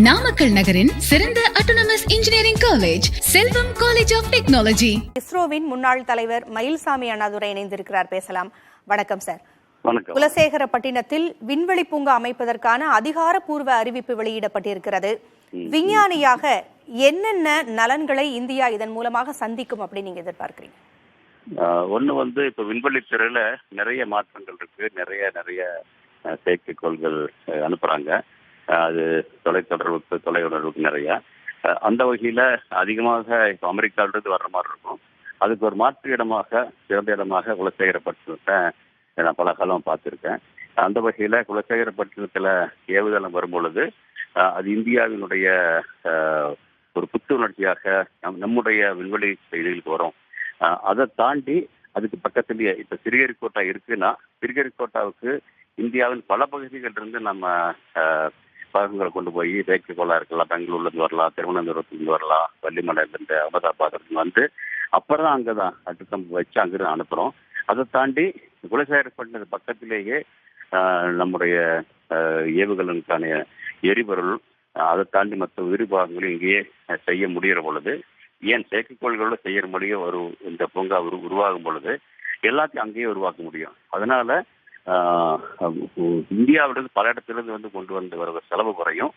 நாமக்கல் நகரின் சிறந்த autonomous engineering college Selvam college of technology. இஸ்ரோவின் முன்னாள் தலைவர் மயில்சாமி அண்ணாதுரை இணைந்திருக்கிறார். பேசலாம். வணக்கம் சார். வணக்கம். குலசேகரப்பட்டினத்தில் விண்வெளி பூங்கா அமைப்பதற்கான அதிகாரப்பூர்வ அறிவிப்பு வெளியிடப்பட்டிருக்கிறது. விஞ்ஞானியாக என்னென்ன நலன்களை இந்தியா இதன் மூலமாக சந்திக்கும் அப்படின்னு நீங்க எதிர்பார்க்கிறீங்க? ஒண்ணு இப்ப விண்வெளி துறையில நிறைய மாற்றங்கள் இருக்கு. நிறைய செயற்கைக்கோள்கள் அனுப்புறாங்க. அது தொலைத்தொடர்புக்கு, தொலையுணர்வுக்கு நிறைய. அந்த வகையில அதிகமாக இப்ப அமெரிக்காவிலிருந்து வர்ற மாதிரி இருக்கும். அதுக்கு ஒரு மாற்று இடமாக, சிறந்த இடமாக குலசேகரப்பட்டினத்தை நான் பல காலம் பார்த்துருக்கேன். அந்த வகையில குலசேகரப்பட்டினத்துல ஏவுதளம் வரும்பொழுது அது இந்தியாவினுடைய ஒரு புத்துணர்ச்சியாக நம்முடைய விண்வெளி செய்திகளுக்கு வரும். அதை தாண்டி அதுக்கு பக்கத்துலயே இப்ப சிறுகரிக்கோட்டா இருக்குன்னா, சிறுகரிக்கோட்டாவுக்கு இந்தியாவின் பல பகுதிகள் இருந்து நம்ம பாகங்களை கொண்டு போய் செயற்கைக்கோளா இருக்கலாம், பெங்களூர்ல இருந்து வரலாம், திருவனந்தபுரத்துலேருந்து வரலாம், வள்ளிமலையிலிருந்து, அகமதாபாத்ல வந்து அப்புறம் அங்கதான் அட்டுக்கம்பு வச்சு அங்கிருந்து அனுப்புறோம். அதை தாண்டி குலசேகரப்பட்டினது பக்கத்திலேயே நம்முடைய ஏவுகணைக்கான எரிபொருள், அதை தாண்டி மற்ற விரிவாகங்களும் இங்கேயே செய்ய முடிகிற பொழுது, ஏன் செயற்கைக்கோள்களோட செய்யற முடியும் ஒரு இந்த பூங்கா உருவாகும் பொழுது எல்லாத்தையும் அங்கேயே உருவாக்க முடியும். அதனால இந்தியாவிலிருந்து பல இடத்திலிருந்து வந்து கொண்டு வந்து வர செலவு குறையும்,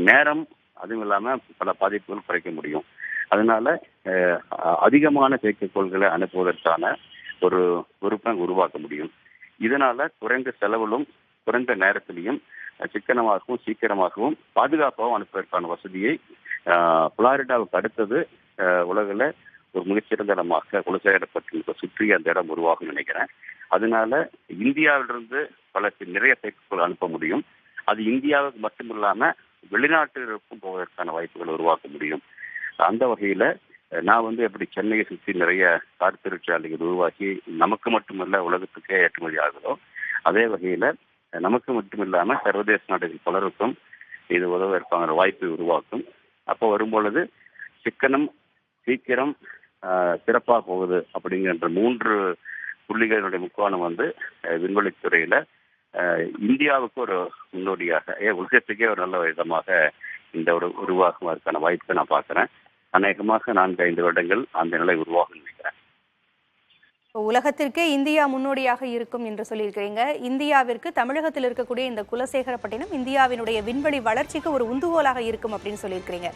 நேரம் அதுவும் இல்லாம பல பாதிப்புகள் குறைக்க முடியும். அதனால அதிகமான செயற்கைக்கோள்களை அனுப்புவதற்கான ஒரு பொறுப்பை உருவாக்க முடியும். இதனால குறைந்த செலவிலும் குறைந்த நேரத்திலையும் சிக்கனமாகவும் சீக்கிரமாகவும் பாதுகாப்பாகவும் அனுப்புவதற்கான வசதியை புளாரிடாவுக்கு அடுத்தது உலகில் ஒரு மிகச்சிறந்த இடமாக குலசேகரப்பட்டினத்தை சுற்றி அந்த இடம் உருவாகும் நினைக்கிறேன். அதனால இந்தியாவிலிருந்து நிறைய செயற்கைக்கோள் அனுப்ப முடியும். அது இந்தியாவுக்கு மட்டுமில்லாம வெளிநாட்டிற்கும் போவதற்கான வாய்ப்புகளை உருவாக்க முடியும். அந்த வகையில நான் எப்படி சென்னையை சுற்றி நிறைய கார் தொழிற்சாலைகள் உருவாக்கி நமக்கு மட்டுமல்ல உலகத்துக்கே ஏற்றுமதி ஆகுதோ, அதே வகையில நமக்கு மட்டுமில்லாம சர்வதேச நாடுகள் பலருக்கும் இது உதவதற்கான வாய்ப்பை உருவாக்கும். அப்போ வரும்பொழுது சிக்கனம், சீக்கிரம், சிறப்பாக போகுது அப்படிங்கிற 3 புள்ளிகளுடைய முக்கோணம் விண்வெளித்துறையில இந்தியாவுக்கு ஒரு முன்னோடியாக, உலகத்துக்கே ஒரு நல்ல விதமாக இந்த ஒரு உருவாகுவதற்கான வாய்ப்பை நான் பார்க்கிறேன். அநேகமாக 4-5 வருடங்கள் அந்த நிலை உருவாகும் நினைக்கிறேன். உலகத்திற்கே இந்தியா முன்னோடியாக இருக்கும் என்று சொல்லியிருக்கிறீங்க. இந்தியாவிற்கு தமிழகத்தில் இருக்கக்கூடிய இந்த குலசேகரப்பட்டினம் இந்தியாவினுடைய விண்வெளி வளர்ச்சிக்கு ஒரு உந்துகோலாக இருக்கும் அப்படின்னு சொல்லியிருக்கிறீங்க.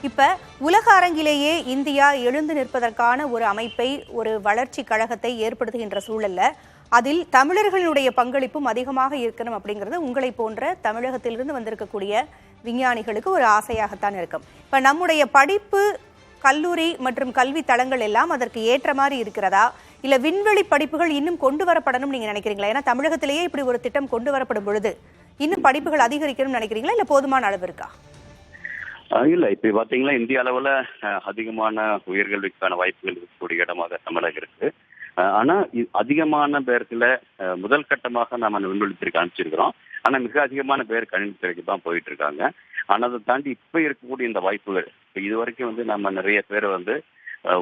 இப்ப உலக அரங்கிலேயே இந்தியா எழுந்து நிற்பதற்கான ஒரு அமைப்பை, ஒரு வளர்ச்சி கழகத்தை ஏற்படுத்துகின்ற சூழல்ல அதில் தமிழர்களுடைய பங்களிப்பும் அதிகமாக இருக்கணும் அப்படிங்கிறது உங்களை போன்ற தமிழகத்திலிருந்து வந்திருக்கக்கூடிய விஞ்ஞானிகளுக்கு ஒரு ஆசையாகத்தான் இருக்கும். இப்ப நம்முடைய படிப்பு, கல்லூரி மற்றும் கல்வி தளங்கள் எல்லாம் அதற்கு ஏற்ற மாதிரி இருக்கிறதா, இல்ல விண்வெளி படிப்புகள் இன்னும் கொண்டு வரப்படணும் நீங்க நினைக்கிறீங்களா? ஏன்னா தமிழகத்திலேயே இப்படி ஒரு திட்டம் கொண்டு வரப்படும் பொழுது இன்னும் படிப்புகள் அதிகரிக்கணும்னு நினைக்கிறீங்களா, இல்ல போதுமான அளவு இருக்கா? இல்ல, இப்ப பாத்தீங்கன்னா இந்திய அளவுல அதிகமான உயர்கல்விக்கான வாய்ப்புகள் இருக்கக்கூடிய இடமாக தமிழகம் இருக்கு. ஆனா அதிகமான பேருக்குல முதல் கட்டமாக நம்ம விண்வெளித்துறைக்கு அனுப்பிச்சிருக்கிறோம். ஆனா மிக அதிகமான பேர் கணினித்துறைக்கு தான் போயிட்டு இருக்காங்க. ஆனா அதை தாண்டி இப்ப இருக்கக்கூடிய இந்த வாய்ப்புகள், இது வரைக்கும் நம்ம நிறைய பேரை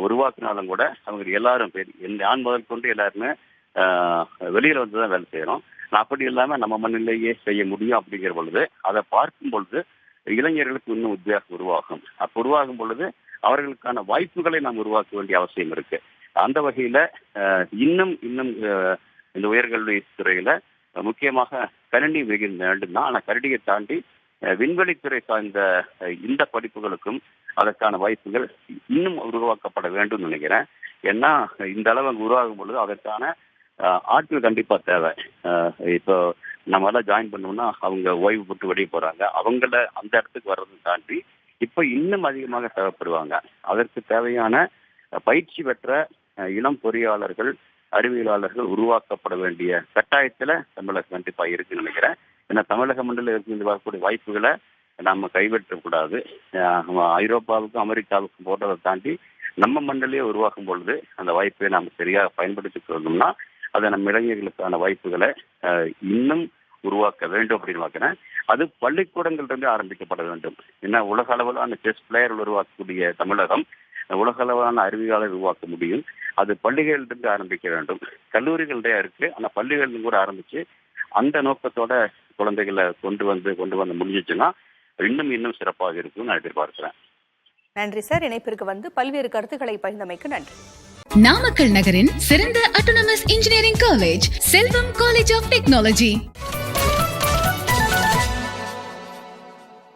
உருவாக்கினாலும் கூட அவங்க எல்லாரும் பேர் நான் முதல் கொண்டு எல்லாருமே வெளியில வந்துதான் வேலை செய்யறோம். அப்படி இல்லாம நம்ம மண்ணிலேயே செய்ய முடியும் அப்படிங்கிற பொழுது அதை பார்க்கும் பொழுது இளைஞர்களுக்கு இன்னும் உத்வேகம் உருவாகும். அப்ப உருவாகும் பொழுது அவர்களுக்கான வாய்ப்புகளை நாம் உருவாக்க வேண்டிய அவசியம் இருக்கு. அந்த வகையில இன்னும் இந்த உயர்கல்வி துறையில முக்கியமாக கணினி வேண்டும் தான். ஆனா கணினியை தாண்டி விண்வெளித்துறை சார்ந்த இந்த படிப்புகளுக்கும் அதற்கான வாய்ப்புகள் இன்னும் உருவாக்கப்பட வேண்டும் நினைக்கிறேன். ஏன்னா இந்த அளவு உருவாகும் பொழுது அதற்கான ஆட்கள் கண்டிப்பா தேவை. இப்போ நம்ம எல்லாம் ஜாயின் பண்ணோம்னா அவங்க ஓய்வு பெற்று வெளியே போறாங்க. அவங்கள அந்த இடத்துக்கு வர்றதை தாண்டி இப்ப இன்னும் அதிகமாக தேவைப்படுவாங்க. அதற்கு தேவையான பயிற்சி பெற்ற இளம் பொறியாளர்கள், அறிவியலாளர்கள் உருவாக்கப்பட வேண்டிய கட்டாயத்துல தமிழகம் கண்டிப்பா இருக்குன்னு நினைக்கிறேன். ஏன்னா தமிழக மண்டல இருந்து வரக்கூடிய வாய்ப்புகளை நம்ம கைவிட்டக்கூடாது. ஐரோப்பாவுக்கும் அமெரிக்காவுக்கும் போட்டதை தாண்டி நம்ம மண்டலையே உருவாக்கும் பொழுது அந்த வாய்ப்பை நாம் சரியாக பயன்படுத்திக் கொள்ளணும்னா அதை நம்ம இளைஞர்களுக்கான வாய்ப்புகளை இன்னும் உருவாக்க வேண்டும் அப்படின்னு பார்க்கிறேன். அது பள்ளிக்கூடங்கள் இருந்து ஆரம்பிக்கப்பட வேண்டும். ஏன்னா உலக அளவிலான செஸ் பிளேயர்கள் உருவாக்கக்கூடிய தமிழகம் உலக அளவிலான அறிவியலாளர் உருவாக்க முடியும். அது பள்ளிகளிலிருந்து ஆரம்பிக்க வேண்டும். கல்லூரிகளிடையே இருக்கு, ஆனா பள்ளிகளிலும் கூட ஆரம்பிச்சு அந்த நோக்கத்தோட குழந்தைகளை கொண்டு வந்து முடிஞ்சிச்சுன்னா இன்னும் சிறப்பாக இருக்கும் நான் எதிர்பார்க்கிறேன். நன்றி சார். இணைப்பிற்கு வந்து பல்வேறு கருத்துக்களை பகிர்ந்தமைக்கு நன்றி. நாமக்கல் நகரின் சிறந்த autonomous engineering college Selvam college of technology.